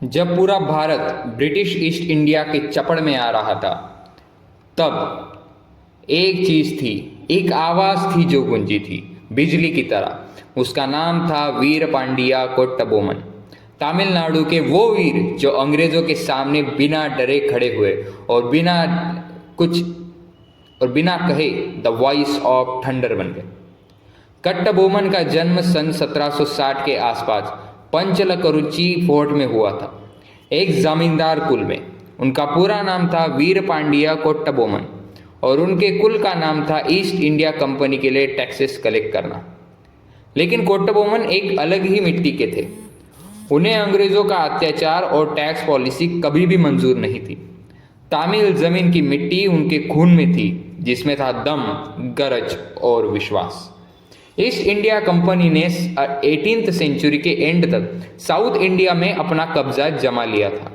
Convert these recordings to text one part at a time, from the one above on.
जब पूरा Bharat British east India के चपड़ में आ रहा था, तब एक चीज थी, एक आवाज थी जो गूंजी थी बिजली की तरह। उसका नाम था वीर पांडिया कोट्टबोमन। तमिलनाडु के वो वीर जो अंग्रेजों के सामने बिना डरे खड़े हुए और बिना कहे द वॉइस ऑफ थंडर बन गए। कट्टबोमन का जन्म सन 1760 के आसपास पंचलकरुची फोर्ट में हुआ था, एक जमींदार कुल में। उनका पूरा नाम था वीर पांडिया कोट्टबोमन और उनके कुल का नाम था ईस्ट इंडिया कंपनी के लिए टैक्सेस कलेक्ट करना। लेकिन कोट्टबोमन एक अलग ही मिट्टी के थे। उन्हें अंग्रेजों का अत्याचार और टैक्स पॉलिसी कभी भी मंजूर नहीं थी। तामिल जमीन की मिट्टी उनके खून में थी, जिसमें था दम, गरज और विश्वास। ईस्ट इंडिया कंपनी ने 18th सेंचुरी के एंड तक साउथ इंडिया में अपना कब्जा जमा लिया था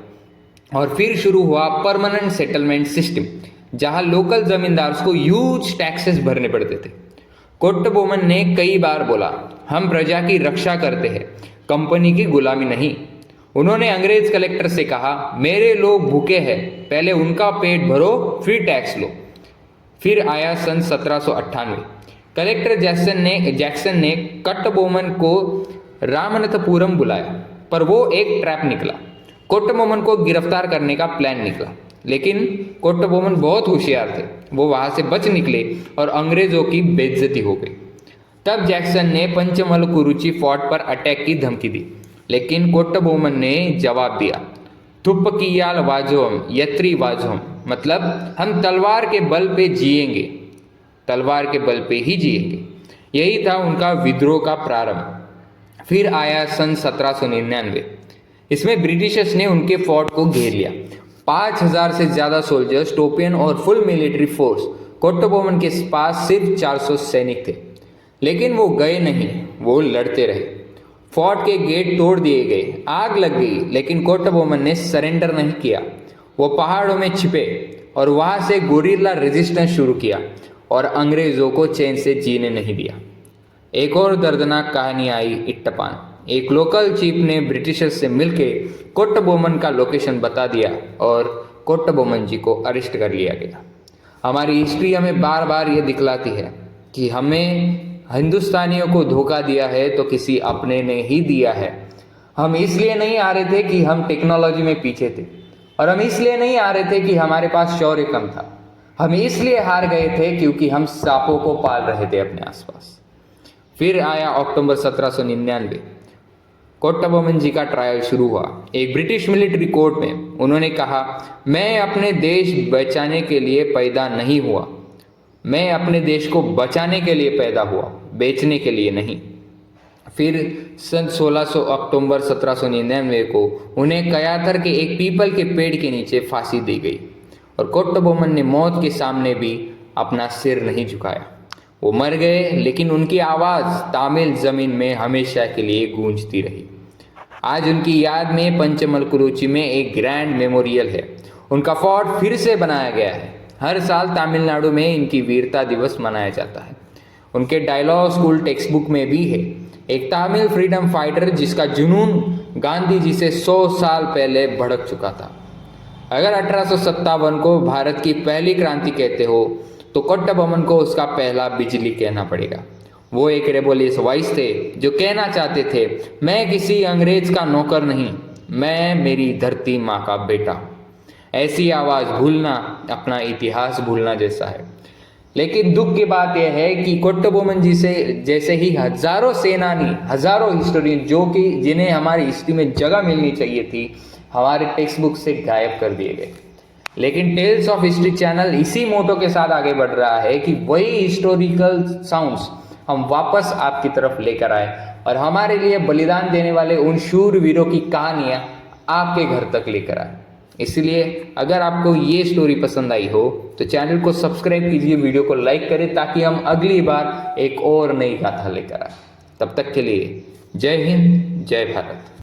और फिर शुरू हुआ परमानेंट सेटलमेंट सिस्टम, जहां लोकल जमींदार्स को ह्यूज टैक्सेस भरने पड़ते थे। कोट्टबोमन ने कई बार बोला, हम प्रजा की रक्षा करते हैं, कंपनी की गुलामी नहीं। उन्होंने अंग्रेज कलेक्टर से कहा, मेरे लोग भूखे हैं, पहले उनका पेट भरो फिर टैक्स लो। फिर आया सन 1798। कलेक्टर जैक्सन ने कट्टबोमन को रामनाथपुरम बुलाया, पर वो एक ट्रैप निकला। कोट्टबोमन को गिरफ्तार करने का प्लान निकला, लेकिन कोट्टबोमन बहुत होशियार थे। वो वहां से बच निकले और अंग्रेजों की बेइज्जती हो गई। तब जैक्सन ने पंचमलकुरुची फोर्ट पर अटैक की धमकी दी, लेकिन कोट्टबोमन ने जवाब दिया, थुप्पकीयाल वाजोम यत्री वाजोम, मतलब हम तलवार के बल पे जिएंगे, तलवार के बल पे ही जिएंगे। यही था उनका विद्रोह का प्रारंभ। फिर आया सन 1799। इसमें ब्रिटिशर्स ने उनके फोर्ट को घेर लिया। 5000 से ज्यादा सोल्जर्स, टोपियन और फुल मिलिट्री फोर्स। कोट्टबोमन के पास सिर्फ 400 सैनिक थे, लेकिन वो गए नहीं, वो लड़ते रहे। फोर्ट के गेट तोड़ दिए गए, आग लग गई, लेकिन कोट्टबोमन ने सरेंडर नहीं किया। वो पहाड़ों में छिपे और वहां से गुरिल्ला रेजिस्टेंस शुरू किया और अंग्रेजों को चैन से जीने नहीं दिया। एक और दर्दनाक कहानी आई इट्टपान। एक लोकल चीफ ने ब्रिटिशर्स से मिलकर कोट्टबोमन का लोकेशन बता दिया और कोट्टबोमन जी को अरेस्ट कर लिया गया। हमारी हिस्ट्री हमें बार बार ये दिखलाती है कि हमें हिंदुस्तानियों को धोखा दिया है तो किसी अपने ने ही दिया है। हम इसलिए नहीं आ रहे थे कि हम टेक्नोलॉजी में पीछे थे, और हम इसलिए नहीं आ रहे थे कि हमारे पास शौर्य कम था। हम इसलिए हार गए थे क्योंकि हम सांपों को पाल रहे थे अपने आसपास। फिर आया अक्टूबर 1799। कोट्टबोमन जी का ट्रायल शुरू हुआ एक ब्रिटिश मिलिट्री कोर्ट में। उन्होंने कहा, मैं अपने देश बचाने के लिए पैदा नहीं हुआ, मैं अपने देश को बचाने के लिए पैदा हुआ, बेचने के लिए नहीं। फिर सन 1600 अक्टूबर 1799 को उन्हें कयाथर के एक पीपल के पेड़ के नीचे फांसी दी गई और कोट्टबोमन ने मौत के सामने भी अपना सिर नहीं झुकाया। वो मर गए, लेकिन उनकी आवाज़ तामिल ज़मीन में हमेशा के लिए गूंजती रही। आज उनकी याद में पंचमलकुरुची में एक ग्रैंड मेमोरियल है। उनका फोर्ट फिर से बनाया गया है। हर साल तमिलनाडु में इनकी वीरता दिवस मनाया जाता है। उनके डायलॉग स्कूल टेक्स्ट बुक में भी है, एक तमिल फ्रीडम फाइटर जिसका जुनून गांधी जी से 100 साल पहले भड़क चुका था। अगर 1857 को भारत की पहली क्रांति कहते हो तो कोट्टबोमन को उसका पहला बिजली कहना पड़ेगा। वो एक रेबोलियस वॉइस थे जो कहना चाहते थे, मैं किसी अंग्रेज का नौकर नहीं, मैं मेरी धरती माँ का बेटा हूँ। ऐसी आवाज़ भूलना अपना इतिहास भूलना जैसा है। लेकिन दुख की बात यह है कि कोट्टबोमन जी से जैसे ही हजारों सेनानी, हजारों हिस्टोरियन जिन्हें हमारी हिस्ट्री में जगह मिलनी चाहिए थी, हमारे टेक्स्ट बुक से गायब कर दिए गए। लेकिन टेल्स ऑफ हिस्ट्री चैनल इसी मोटो के साथ आगे बढ़ रहा है कि वही हिस्टोरिकल साउंड्स हम वापस आपकी तरफ लेकर आए और हमारे लिए बलिदान देने वाले उन शूरवीरों की कहानियां आपके घर तक लेकर आए। इसलिए अगर आपको ये स्टोरी पसंद आई हो तो चैनल को सब्सक्राइब कीजिए, वीडियो को लाइक करें, ताकि हम अगली बार एक और नई गाथा लेकर आए। तब तक के लिए जय हिंद, जय भारत।